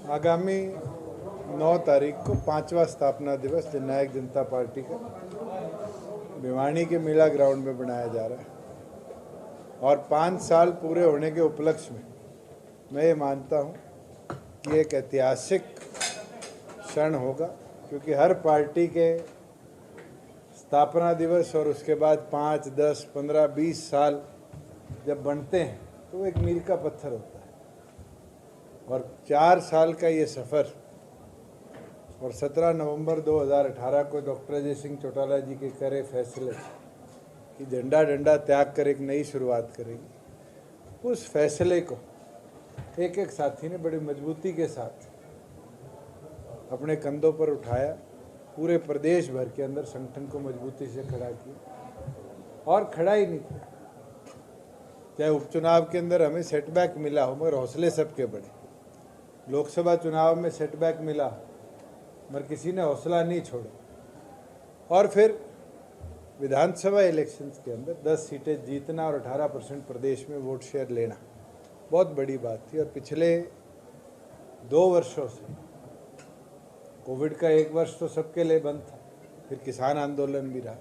आगामी 9 तारीख को 5वां स्थापना दिवस जननायक जनता पार्टी का भिवानी के मेला ग्राउंड में बनाया जा रहा है और 5 साल पूरे होने के उपलक्ष्य में मैं ये मानता हूँ कि एक ऐतिहासिक क्षण होगा, क्योंकि हर पार्टी के स्थापना दिवस और उसके बाद 5, 10, 15, 20 साल जब बनते हैं तो वो एक मील का पत्थर होता है। और 4 साल का ये सफ़र और 17 नवंबर 2018 को डॉक्टर अजय सिंह चौटाला जी के करे फैसले कि झंडा डंडा त्याग कर एक नई शुरुआत करेगी, उस फैसले को एक एक साथी ने बड़ी मजबूती के साथ अपने कंधों पर उठाया, पूरे प्रदेश भर के अंदर संगठन को मजबूती से खड़ा किया और खड़ा ही नहीं किया। चाहे उपचुनाव के अंदर हमें सेटबैक मिला हो मगर हौसले सबके बड़े, लोकसभा चुनाव में सेटबैक मिला मगर किसी ने हौसला नहीं छोड़ा और फिर विधानसभा इलेक्शंस के अंदर 10 सीटें जीतना और 18% प्रदेश में वोट शेयर लेना बहुत बड़ी बात थी। और पिछले 2 वर्षों से कोविड का 1 वर्ष तो सबके लिए बंद था, फिर किसान आंदोलन भी रहा,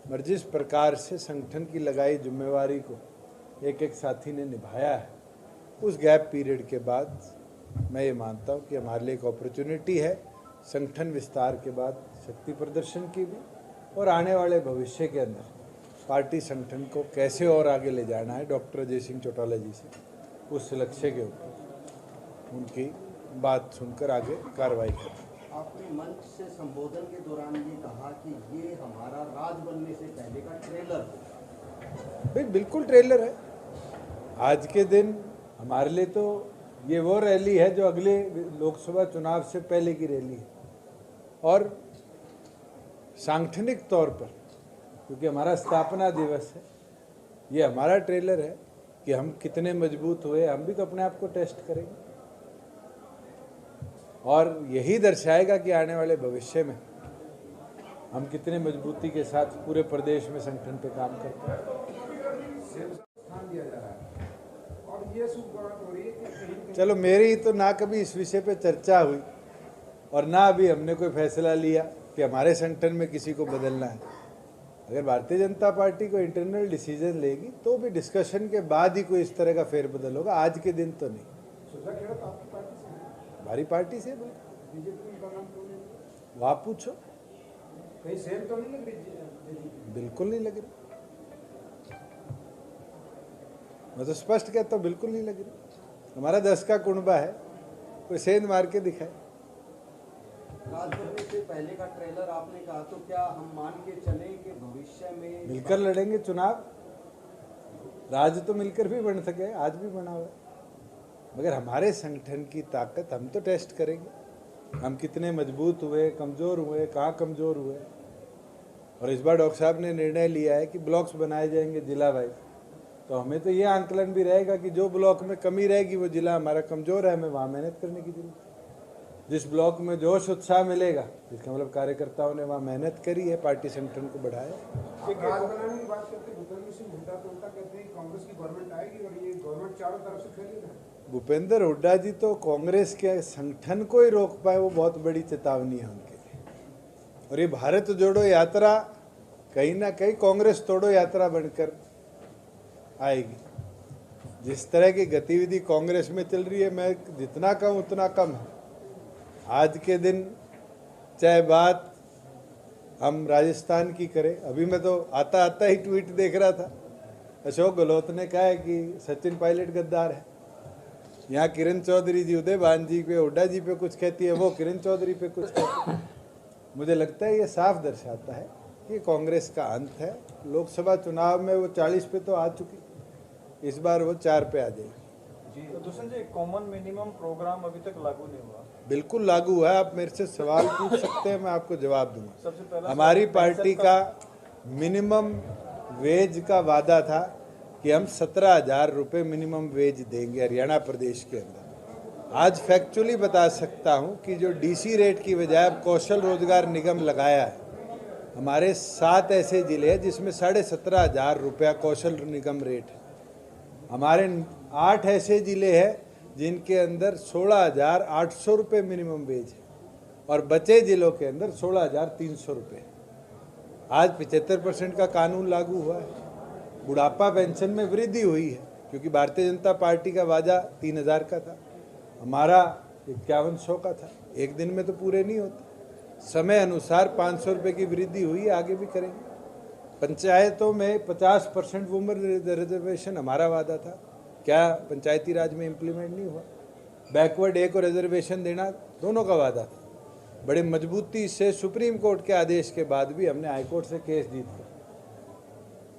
मगर जिस प्रकार से संगठन की लगाई जिम्मेवारी को एक एक साथी ने निभाया है, उस गैप पीरियड के बाद मैं ये मानता हूँ कि हमारे लिए एक अपॉर्चुनिटी है संगठन विस्तार के बाद शक्ति प्रदर्शन की भी, और आने वाले भविष्य के अंदर पार्टी संगठन को कैसे और आगे ले जाना है। डॉक्टर अजय सिंह चौटाला जी से उस लक्ष्य के ऊपर उनकी बात सुनकर आगे कार्रवाई करें। आपने मंच से संबोधन के दौरान ये कहा कि ये हमारा राज बनने से पहले का ट्रेलर है। भाई बिल्कुल ट्रेलर है। आज के दिन हमारे लिए तो ये वो रैली है जो अगले लोकसभा चुनाव से पहले की रैली है, और सांगठनिक तौर पर क्योंकि हमारा स्थापना दिवस है, ये हमारा ट्रेलर है कि हम कितने मजबूत हुए। हम भी तो अपने आप को टेस्ट करेंगे और यही दर्शाएगा कि आने वाले भविष्य में हम कितने मजबूती के साथ पूरे प्रदेश में संगठन पे काम करते हैं। चलो मेरी तो ना कभी इस विषय पे चर्चा हुई और ना अभी हमने कोई फैसला लिया कि हमारे संगठन में किसी को बदलना है। अगर भारतीय जनता पार्टी को इंटरनल डिसीजन लेगी तो भी डिस्कशन के बाद ही कोई इस तरह का फेरबदल होगा, आज के दिन तो नहीं। हमारी पार्टी से वो आप पूछो, कहीं सेम तो नहीं लग रही? बिल्कुल नहीं लग रही। मैं तो स्पष्ट कहता हूँ बिल्कुल नहीं लग रही। हमारा 10 का कुनबा है, कोई सेंध मार के दिखाए। राज बनने से पहले का ट्रेलर आपने कहा, तो क्या हम मान के चले कि भविष्य में मिलकर लड़ेंगे चुनाव? राज तो मिलकर भी बन सके, आज भी बना हुआ है, मगर हमारे संगठन की ताकत हम तो टेस्ट करेंगे, हम कितने मजबूत हुए, कमज़ोर हुए, कहाँ कमज़ोर हुए। और इस बार डॉक्टर साहब ने निर्णय लिया है कि ब्लॉक्स बनाए जाएंगे जिला वाइज, तो हमें तो ये आंकलन भी रहेगा कि जो ब्लॉक में कमी रहेगी वो जिला हमारा कमज़ोर है, हमें वहाँ मेहनत करने की जरूरत है। जिस ब्लॉक में जोश उत्साह मिलेगा, इसका मतलब कार्यकर्ताओं ने वहाँ मेहनत करी है, पार्टी संगठन को बढ़ाया। राज बनाने की बात करते भूपेंद्र सिंह हुड्डा तो उल्टा कहते हैं कांग्रेस की गवर्नमेंट आएगी और ये गवर्नमेंट चारों तरफ से फैलेगा। भूपेंद्र हुड्डा जी तो कांग्रेस के संगठन को ही रोक पाए, वो बहुत बड़ी चेतावनी है उनके लिए। और ये भारत जोड़ो यात्रा कहीं ना कहीं कांग्रेस तोड़ो यात्रा बनकर आएगी। जिस तरह की गतिविधि कांग्रेस में चल रही है, मैं जितना कहूँ उतना कम है। आज के दिन चाहे बात हम राजस्थान की करें, अभी मैं तो आता आता ही ट्वीट देख रहा था, अशोक गहलोत ने कहा है कि सचिन पायलट गद्दार है। यहाँ किरण चौधरी जी उदयभान जी पे, हुड्डा जी पे कुछ कहती है, वो किरण चौधरी पे कुछ कहती है। मुझे लगता है ये साफ दर्शाता है कि कांग्रेस का अंत है। लोकसभा चुनाव में वो 40 पे तो आ चुकी, इस बार वो 4 पे आ जाएगी। तो दुष्यंत जी, कॉमन मिनिमम प्रोग्राम अभी तक लागू नहीं हुआ? बिल्कुल लागू हुआ है। आप मेरे से सवाल पूछ सकते हैं, मैं आपको जवाब दूंगा। हमारी पार्टी का मिनिमम वेज का वादा था कि हम 17,000 रुपये मिनिमम वेज देंगे हरियाणा प्रदेश के अंदर। आज फैक्चुअली बता सकता हूं कि जो डीसी रेट की बजाय अब कौशल रोजगार निगम लगाया है, हमारे 7 ऐसे जिले हैं जिसमें 17,500 रुपया कौशल निगम रेट है। हमारे 8 ऐसे जिले हैं जिनके अंदर 16,800 रुपये मिनिमम वेज है और बचे जिलों के अंदर 16,300 रुपये। आज 75% का कानून लागू हुआ है। बुढ़ापा पेंशन में वृद्धि हुई है क्योंकि भारतीय जनता पार्टी का वादा 3,000 का था, हमारा 5100 का था। एक दिन में तो पूरे नहीं होते, समय अनुसार 500 रुपये की वृद्धि हुई है, आगे भी करेंगे। पंचायतों में 50% वुमेन रिजर्वेशन हमारा वादा था, क्या पंचायती राज में इम्प्लीमेंट नहीं हुआ? बैकवर्ड ए को रिजर्वेशन देना दोनों का वादा था। बड़े मजबूती से सुप्रीम कोर्ट के आदेश के बाद भी हमने हाईकोर्ट से केस जीत कर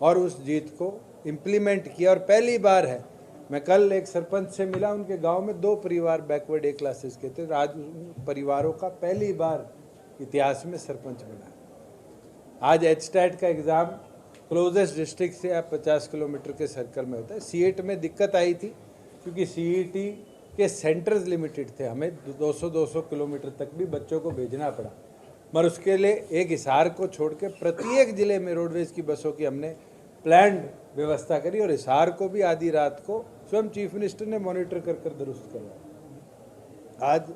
और उस जीत को इम्प्लीमेंट किया। और पहली बार है, मैं कल एक सरपंच से मिला, उनके गांव में 2 परिवार बैकवर्ड ए क्लासेस के थे। आज उन परिवारों का पहली बार इतिहास में सरपंच बना। आज एचस्टैट का एग्ज़ाम क्लोजेस्ट डिस्ट्रिक्ट से आप 50 किलोमीटर के सर्कल में होता है। सीएट में दिक्कत आई थी क्योंकि सीईटी के सेंटर्स लिमिटेड थे, हमें 200-200 किलोमीटर तक भी बच्चों को भेजना पड़ा। मगर उसके लिए एक हिसार को छोड़ के प्रत्येक जिले में रोडवेज की बसों की हमने प्लान्ड व्यवस्था करी और हिसार को भी आधी रात को स्वयं चीफ मिनिस्टर ने मॉनिटर कर दुरुस्त करवाया। आज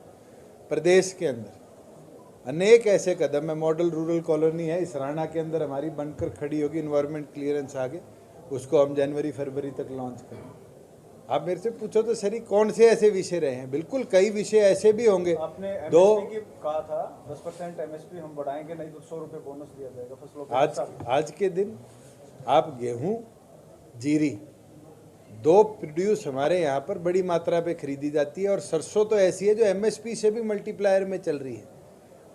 प्रदेश के अंदर अनेक ऐसे कदम है। मॉडल रूरल कॉलोनी है इसराना के अंदर हमारी बनकर खड़ी होगी, इन्वायरमेंट क्लियरेंस आगे, उसको हम जनवरी-फरवरी तक लॉन्च करेंगे। आप मेरे से पूछो तो सही कौन से ऐसे विषय रहे हैं, बिल्कुल कई विषय ऐसे भी होंगे। आपने एमएसपी की कहा था 10% एमएसपी हम बढ़ाएंगे, नहीं तो 100 रुपये बोनस दिया जाएगा फसलों को। आज के दिन आप गेहूं, जीरी 2 प्रोड्यूस हमारे यहाँ पर बड़ी मात्रा पे खरीदी जाती है और सरसों तो ऐसी है जो एमएसपी से भी मल्टीप्लायर में चल रही है।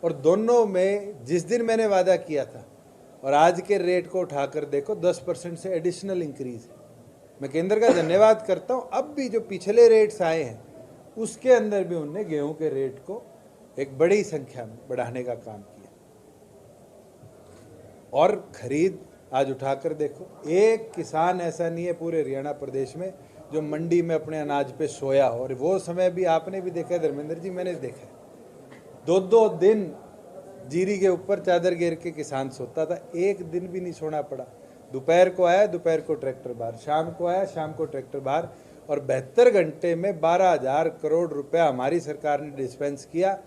और दोनों में जिस दिन मैंने वादा किया था और आज के रेट को उठाकर देखो 10% से एडिशनल इंक्रीज है। मैं केंद्र का धन्यवाद करता हूँ। अब भी जो पिछले रेट्स आए हैं उसके अंदर भी उनने गेहूं के रेट को एक बड़ी संख्या में बढ़ाने का काम किया। और खरीद आज उठाकर देखो, एक किसान ऐसा नहीं है पूरे हरियाणा प्रदेश में जो मंडी में अपने अनाज पे सोया हो। और वो समय भी आपने भी देखा है धर्मेंद्र जी, मैंने देखा है, 2-2 दिन जीरी के ऊपर चादर घेर के किसान सोता था, एक दिन भी नहीं सोना पड़ा। दोपहर को आया, दोपहर को ट्रैक्टर बाहर, शाम को आया, शाम को ट्रैक्टर बाहर। और 72 घंटे में 12,000 करोड़ रुपया हमारी सरकार ने डिस्पेंस किया।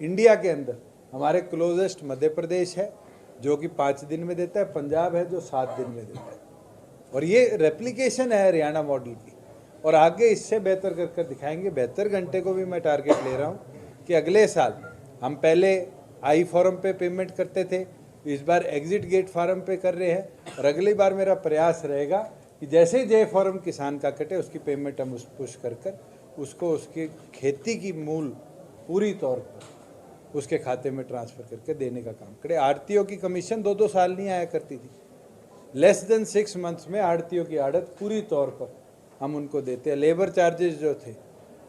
इंडिया के अंदर हमारे क्लोजेस्ट मध्य प्रदेश है जो कि 5 दिन में देता है, पंजाब है जो 7 दिन में देता है। और ये रेप्लिकेशन है हरियाणा मॉडल की, और आगे इससे बेहतर कर दिखाएंगे। 72 घंटे को भी मैं टारगेट ले रहा हूँ कि अगले साल हम पहले आई फॉर्म पे पेमेंट करते थे, इस बार एग्जिट गेट फार्म पे कर रहे हैं। और अगली बार मेरा प्रयास रहेगा कि जैसे ही जे फॉर्म किसान का कटे उसकी पेमेंट हम पुश कर उसको उसकी खेती की मूल पूरी तौर पर उसके खाते में ट्रांसफ़र करके देने का काम करें। आड़तियों की कमीशन 2-2 साल नहीं आया करती थी, लेस देन 6 मंथ्स में आड़तियों की आड़त पूरी तौर पर हम उनको देते हैं। लेबर चार्जेस जो थे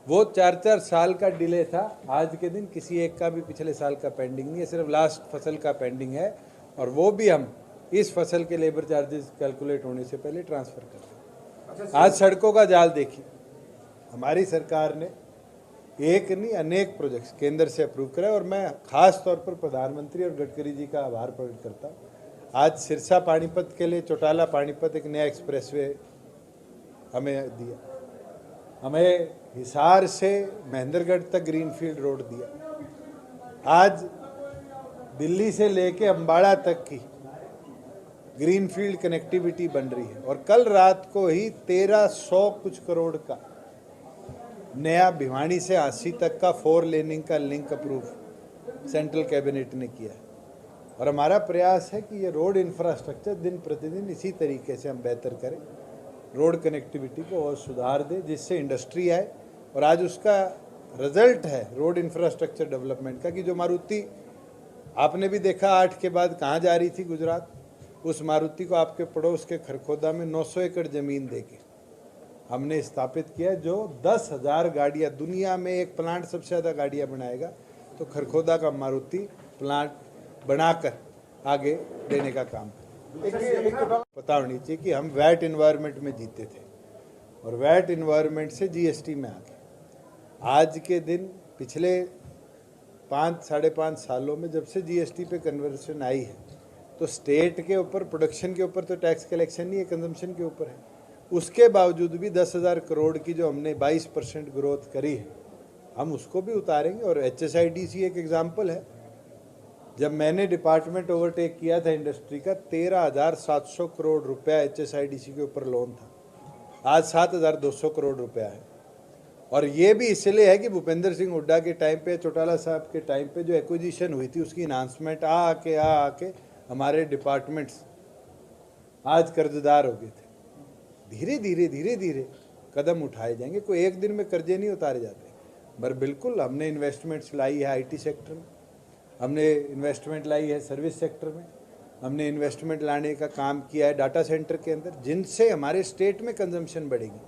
वो 4-4 साल का डिले था, आज के दिन किसी एक का भी पिछले साल का पेंडिंग नहीं है, सिर्फ लास्ट फसल का पेंडिंग है। और वो भी हम इस फसल के लेबर चार्जेस कैलकुलेट होने से पहले ट्रांसफ़र करते हैं। आज सड़कों का जाल देखिए, हमारी सरकार ने एक नहीं अनेक प्रोजेक्ट्स केंद्र से अप्रूव करा और मैं खास तौर पर प्रधानमंत्री और गडकरी जी का आभार प्रकट करता हूँ। आज सिरसा पानीपत के लिए चौटाला पानीपत एक नया एक्सप्रेसवे हमें दिया, हमें हिसार से महेंद्रगढ़ तक ग्रीनफील्ड रोड दिया। आज दिल्ली से लेके अम्बाड़ा तक की ग्रीनफील्ड कनेक्टिविटी बन रही है। और कल रात को ही 1300 कुछ करोड़ का नया भिवानी से आसी तक का 4 लेनिंग का लिंक अप्रूव सेंट्रल कैबिनेट ने किया है। और हमारा प्रयास है कि ये रोड इंफ्रास्ट्रक्चर दिन प्रतिदिन इसी तरीके से हम बेहतर करें, रोड कनेक्टिविटी को और सुधार दें जिससे इंडस्ट्री आए। और आज उसका रिजल्ट है रोड इंफ्रास्ट्रक्चर डेवलपमेंट का कि जो मारुति आपने भी देखा 8 के बाद कहाँ जा रही थी गुजरात, उस मारुति को आपके पड़ोस के खरखोदा में 900 एकड़ ज़मीन देके हमने स्थापित किया, जो 10,000 गाड़ियाँ, दुनिया में एक प्लांट सबसे ज़्यादा गाड़ियाँ बनाएगा तो खरखोदा का मारुति प्लांट बनाकर आगे देने का काम करें। पता होनी चाहिए कि हम वैट इन्वायरमेंट में जीते थे और वैट इन्वायरमेंट से जीएसटी में आ गए। आज के दिन पिछले 5-5.5 सालों में जब से जीएसटी पे कन्वर्शन आई है तो स्टेट के ऊपर प्रोडक्शन के ऊपर तो टैक्स कलेक्शन नहीं है, कंजम्पशन के ऊपर है। उसके बावजूद भी 10,000 करोड़ की जो हमने 22% ग्रोथ करी है, हम उसको भी उतारेंगे। और HSIDC एक एग्जाम्पल है। जब मैंने डिपार्टमेंट ओवरटेक किया था इंडस्ट्री का, 13,700 करोड़ रुपया HSIDC के ऊपर लोन था। आज 7,200 करोड़ रुपया है। और ये भी इसलिए है कि भूपेंद्र सिंह हुड्डा के टाइम पे, चौटाला साहब के टाइम पे जो एक्विजिशन हुई थी, उसकी इन्हांसमेंट आके हमारे डिपार्टमेंट्स आज कर्जदार हो गए थे। धीरे धीरे कदम उठाए जाएंगे। कोई एक दिन में कर्जे नहीं उतारे जाते। पर बिल्कुल हमने इन्वेस्टमेंट्स लाई है IT सेक्टर में, हमने इन्वेस्टमेंट लाई है सर्विस सेक्टर में, हमने इन्वेस्टमेंट लाने का काम किया है डाटा सेंटर के अंदर, जिनसे हमारे स्टेट में कंजम्पशन बढ़ेगी,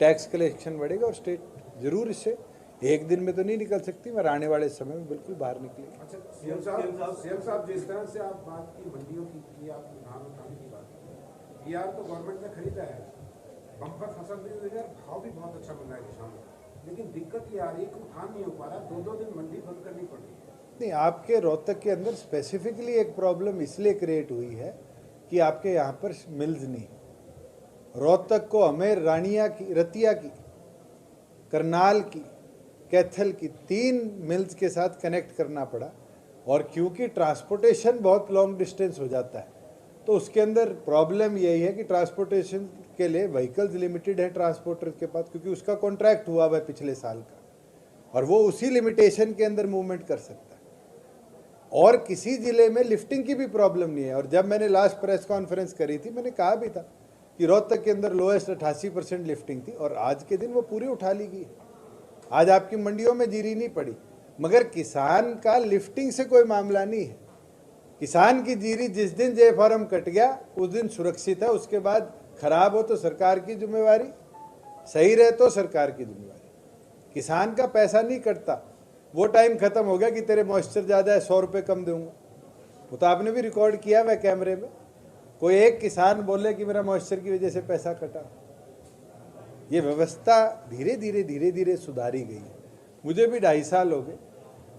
टैक्स कलेक्शन बढ़ेगा। और स्टेट जरूर इससे एक दिन में तो नहीं निकल सकती, मगर आने वाले समय में बिल्कुल बाहर निकलेगी। अच्छा सीएम साहब जिस तरह से आप बात की मंडियों की आप धान उठाने की बात की, बिहार तो गवर्नमेंट ने खरीदा है, बम्पर फसल भी हुई है, भाव भी बहुत अच्छा मिल रहा है किसानों को, लेकिन दिक्कत ये आ रही है कि उठान नहीं हो पा रहा, 2-2 दिन मंडी बंद करनी पड़ रही है। नहीं, आपके रोहतक के अंदर स्पेसिफिकली एक प्रॉब्लम इसलिए क्रिएट हुई है कि आपके यहाँ पर मिल्स नहीं। रोहतक को हमें रानिया की, रतिया की, करनाल की, कैथल की 3 मिल्स के साथ कनेक्ट करना पड़ा। और क्योंकि ट्रांसपोर्टेशन बहुत लॉन्ग डिस्टेंस हो जाता है, तो उसके अंदर प्रॉब्लम यही है कि ट्रांसपोर्टेशन के लिए व्हीकल्स लिमिटेड है ट्रांसपोर्टर के पास, क्योंकि उसका कॉन्ट्रैक्ट हुआ है पिछले साल का, और वो उसी लिमिटेशन के अंदर मूवमेंट कर सकता है। और किसी जिले में लिफ्टिंग की भी प्रॉब्लम नहीं है। और जब मैंने लास्ट प्रेस कॉन्फ्रेंस करी थी, मैंने कहा भी था कि रोहतक के अंदर लोएस्ट 88% लिफ्टिंग थी, और आज के दिन वो पूरी उठा ली गई। आज आपकी मंडियों में जीरी नहीं पड़ी, मगर किसान का लिफ्टिंग से कोई मामला नहीं है। किसान की जीरी जिस दिन जे फॉर्म कट गया उस दिन सुरक्षित है, उसके बाद खराब हो तो सरकार की जिम्मेवारी, सही रहे तो सरकार की जिम्मेवारी। किसान का पैसा नहीं कटता। वो टाइम खत्म हो गया कि तेरे मॉइस्चर ज़्यादा है 100 रुपये कम दूंगा। वो तो आपने भी रिकॉर्ड किया हुआ कैमरे में। कोई एक किसान बोले कि मेरा मॉइस्चर की वजह से पैसा कटा। ये व्यवस्था धीरे धीरे सुधारी गई है। मुझे भी 2.5 साल हो गए।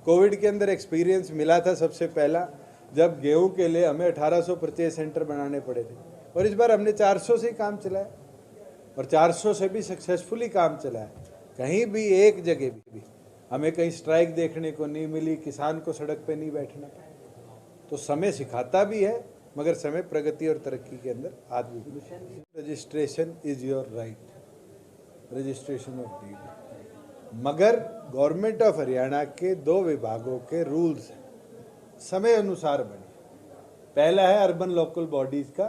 कोविड के अंदर एक्सपीरियंस मिला था सबसे पहला, जब गेहूं के लिए हमें 1800 परचेज सेंटर बनाने पड़े थे, और इस बार हमने 400 से ही काम चलाया, और 400 से भी सक्सेसफुली काम चलाया। कहीं भी एक जगह भी हमें कहीं स्ट्राइक देखने को नहीं मिली, किसान को सड़क पे नहीं बैठना पड़ा। तो समय सिखाता भी है, मगर समय प्रगति और तरक्की के अंदर आदमी। Registration is your right, registration of deed, मगर गवर्नमेंट ऑफ हरियाणा के 2 विभागों के रूल्स समय अनुसार बने। पहला है अर्बन लोकल बॉडीज का,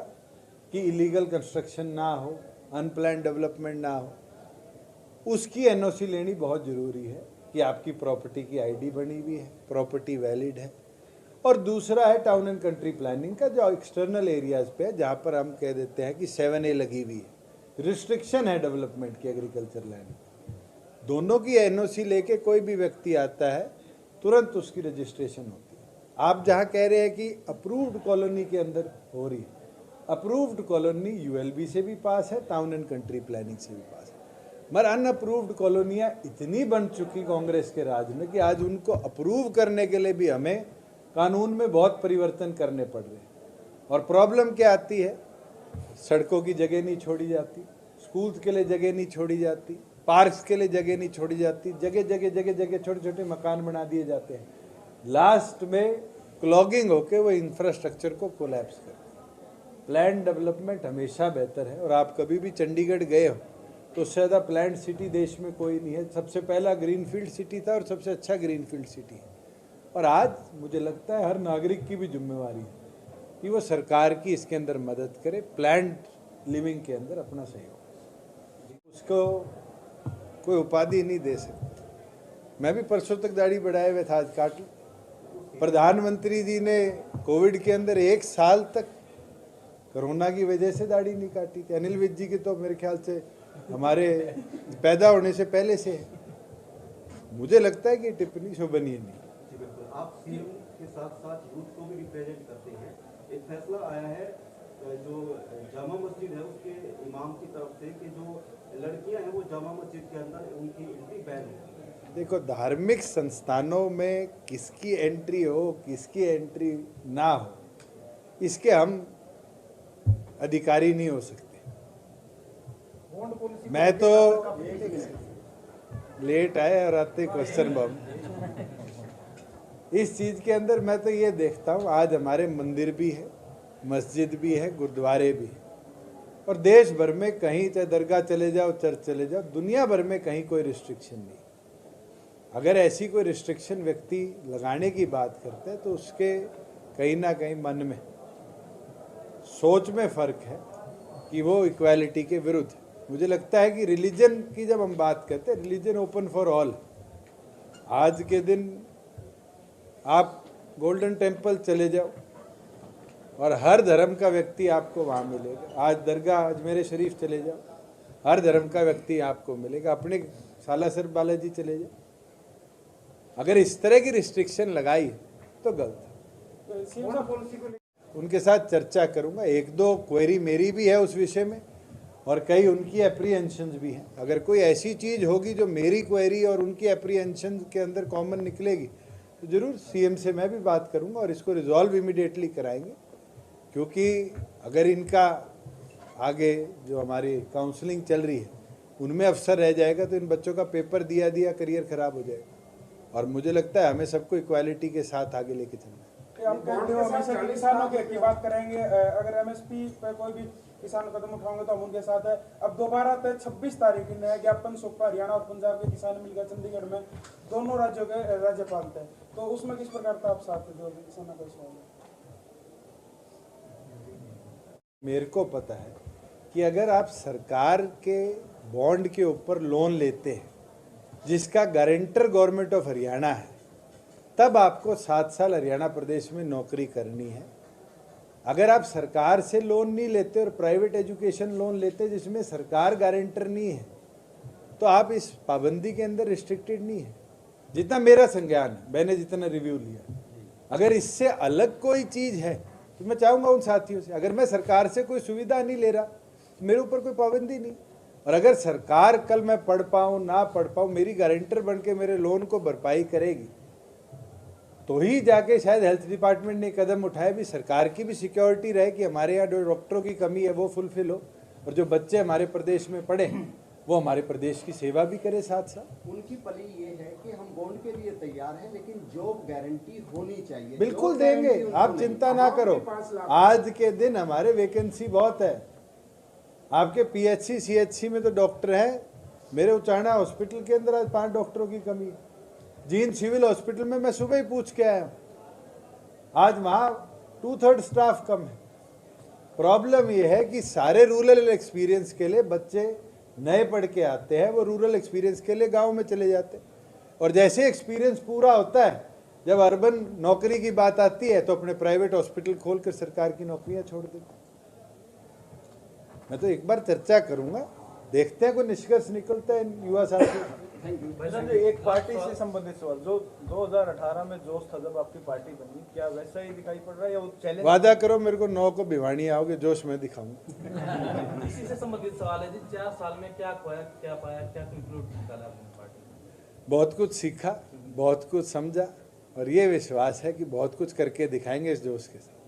कि इलीगल कंस्ट्रक्शन ना हो, अनप्लान्ड डेवलपमेंट ना हो, उसकी NOC लेनी बहुत ज़रूरी है कि आपकी प्रॉपर्टी की ID बनी हुई है, प्रॉपर्टी वैलिड है। और दूसरा है टाउन एंड कंट्री प्लानिंग का, जो एक्सटर्नल एरियाज पे है, जहाँ पर हम कह देते हैं कि 7A लगी हुई है, रिस्ट्रिक्शन है डेवलपमेंट की एग्रीकल्चर लैंड। दोनों की NOC लेके कोई भी व्यक्ति आता है, तुरंत उसकी रजिस्ट्रेशन होती है। आप जहाँ कह रहे हैं कि अप्रूव्ड कॉलोनी के अंदर हो रही है, अप्रूव्ड कॉलोनी ULB से भी पास है, टाउन एंड कंट्री प्लानिंग से भी पास है। मगर अनअप्रूव्ड कॉलोनियाँ इतनी बन चुकी कांग्रेस के राज में कि आज उनको अप्रूव करने के लिए भी हमें कानून में बहुत परिवर्तन करने पड़ रहे हैं। और प्रॉब्लम क्या आती है, सड़कों की जगह नहीं छोड़ी जाती, स्कूल्स के लिए जगह नहीं छोड़ी जाती, पार्क्स के लिए जगह नहीं छोड़ी जाती, जगह छोटे छोटे मकान बना दिए जाते हैं। लास्ट में क्लॉगिंग होके वो इंफ्रास्ट्रक्चर को कोलैप्स करते हैं। प्लान डेवलपमेंट हमेशा बेहतर है। और आप कभी भी चंडीगढ़ गए हो तो उससे ज़्यादा प्लान्ड सिटी देश में कोई नहीं है। सबसे पहला ग्रीनफील्ड सिटी था और सबसे अच्छा ग्रीनफील्ड सिटी है। और आज मुझे लगता है हर नागरिक की भी जिम्मेवारी है कि वो सरकार की इसके अंदर मदद करे, प्लान्ड लिविंग के अंदर अपना सहयोग। उसको कोई उपाधि नहीं दे सकता। मैं भी परसों तक दाढ़ी बढ़ाए हुए था, आज काट ली। प्रधानमंत्री जी ने कोविड के अंदर 1 साल तक कोरोना की वजह से दाढ़ी नहीं काटी थी। अनिल विज जी की तो मेरे ख्याल से हमारे पैदा होने से पहले से है। मुझे लगता है कि टिप्पणी शोभनीय नहीं। आप सीएम के साथ साथ यूथ को भी रिप्रेजेंट करते हैं। एक फैसला आया है जो जामा मस्जिद है उसके इमाम की तरफ से कि जो लड़कियां हैं वो जामा मस्जिद के अंदर उनकी एंट्री बैन है। देखो, धार्मिक संस्थानों में किसकी एंट्री हो किसकी एंट्री ना हो, इसके हम अधिकारी नहीं हो सकते। बॉन्ड पॉलिसी मैं तो लेट आए और आते क्वेश्चन बम। इस चीज़ के अंदर मैं तो ये देखता हूँ, आज हमारे मंदिर भी है, मस्जिद भी है, गुरुद्वारे भी है, और देश भर में कहीं चाहे दरगाह चले जाओ, चर्च चले जाओ, दुनिया भर में कहीं कोई रिस्ट्रिक्शन नहीं। अगर ऐसी कोई रिस्ट्रिक्शन व्यक्ति लगाने की बात करता है तो उसके कहीं ना कहीं मन में, सोच में फ़र्क है कि वो इक्वालिटी के विरुद्ध है। मुझे लगता है कि रिलीजन की जब हम बात करते हैं, रिलीजन ओपन फॉर ऑल। आज के दिन आप गोल्डन टेम्पल चले जाओ और हर धर्म का व्यक्ति आपको वहाँ मिलेगा। आज दरगाह अजमेर शरीफ चले जाओ, हर धर्म का व्यक्ति आपको मिलेगा। अपने सालासर बालाजी चले जाओ, अगर इस तरह की रिस्ट्रिक्शन लगाई तो गलत है। पॉलिसी को उनके साथ चर्चा करूंगा, एक दो क्वेरी मेरी भी है उस विषय में और कई उनकी एप्रीहेंशंस भी हैं। अगर कोई ऐसी चीज़ होगी जो मेरी क्वेरी और उनकी एप्रीहेंशन के अंदर कॉमन निकलेगी तो ज़रूर सीएम से मैं भी बात करूंगा और इसको रिजॉल्व इमीडिएटली कराएंगे, क्योंकि अगर इनका आगे जो हमारी काउंसलिंग चल रही है उनमें अवसर रह जाएगा तो इन बच्चों का पेपर दिया दिया करियर खराब हो जाएगा। और मुझे लगता है हमें सबको इक्वालिटी के साथ आगे लेके चलना है। आप कहते हो हमेशा किसानों की बात करेंगे, अगर एमएसपी पे कोई भी किसान कदम उठाएंगे तो हम उनके साथ है। अब दोबारा 26 तारीख को नया ज्ञापन सौंपा हरियाणा और पंजाब के किसान मिलकर चंडीगढ़ में, दोनों राज्यों के राज्यपाल थे, तो उसमें किस प्रकार का आप साथ दोगे किसानों का सवाल है? मेरे को पता है कि अगर आप सरकार के बॉन्ड के ऊपर लोन लेते हैं जिसका गारंटर गवर्नमेंट ऑफ हरियाणा है, तब आपको 7 साल हरियाणा प्रदेश में नौकरी करनी है। अगर आप सरकार से लोन नहीं लेते और प्राइवेट एजुकेशन लोन लेते जिसमें सरकार गारंटर नहीं है तो आप इस पाबंदी के अंदर रिस्ट्रिक्टेड नहीं है। जितना मेरा संज्ञान है, मैंने जितना रिव्यू लिया, अगर इससे अलग कोई चीज़ है तो मैं चाहूँगा उन साथियों से, अगर मैं सरकार से कोई सुविधा नहीं ले रहा तो मेरे ऊपर कोई पाबंदी नहीं। और अगर सरकार कल मैं पढ़ पाऊँ ना पढ़ पाऊँ मेरी गारंटर बन के मेरे लोन को भरपाई करेगी तो ही जाके शायद हेल्थ डिपार्टमेंट ने कदम उठाए भी सरकार की भी सिक्योरिटी रहे कि हमारे यहाँ जो डॉक्टरों की कमी है वो फुलफिल हो और जो बच्चे हमारे प्रदेश में पढ़े वो हमारे प्रदेश की सेवा भी करे साथ साथ। उनकी पली ये है कि हम बॉन्ड के लिए तैयार हैं लेकिन जॉब गारंटी होनी चाहिए। बिल्कुल देंगे, आप चिंता ना करो। आज के दिन हमारे वैकेंसी बहुत है। आपके पीएचसी सीएचसी में तो डॉक्टर हैं, मेरे उचाना हॉस्पिटल के अंदर आज 5 डॉक्टरों की कमी है। जींद सिविल हॉस्पिटल में मैं सुबह ही पूछ के आया, आज वहाँ 2/3 स्टाफ कम है। प्रॉब्लम यह है कि सारे रूरल एक्सपीरियंस के लिए बच्चे नए पढ़ के आते हैं, वो रूरल एक्सपीरियंस के लिए गांव में चले जाते हैं और जैसे एक्सपीरियंस पूरा होता है जब अर्बन नौकरी की बात आती है तो अपने प्राइवेट हॉस्पिटल खोलकर सरकार की नौकरियां छोड़ देते। मैं तो एक बार चर्चा करूंगा, देखते हैं कोई निष्कर्ष निकलता है युवा साथी। एक पार्टी से संबंधित सवाल, जो 2018 में जोश था जब आपकी पार्टी बनी, क्या वैसा ही दिखाई पड़ रहा है या वो चैलेंज? वादा करो मेरे को 9 को भिवानी आओगे, जोश में दिखाऊंगा। इसी से संबंधित सवाल है जी, 4 साल में क्या खोया, क्या पाया, क्या कंक्लूड निकाला अपनी पार्टी? बहुत कुछ सीखा, बहुत कुछ समझा और ये विश्वास है कि बहुत कुछ करके दिखाएंगे इस जोश के साथ।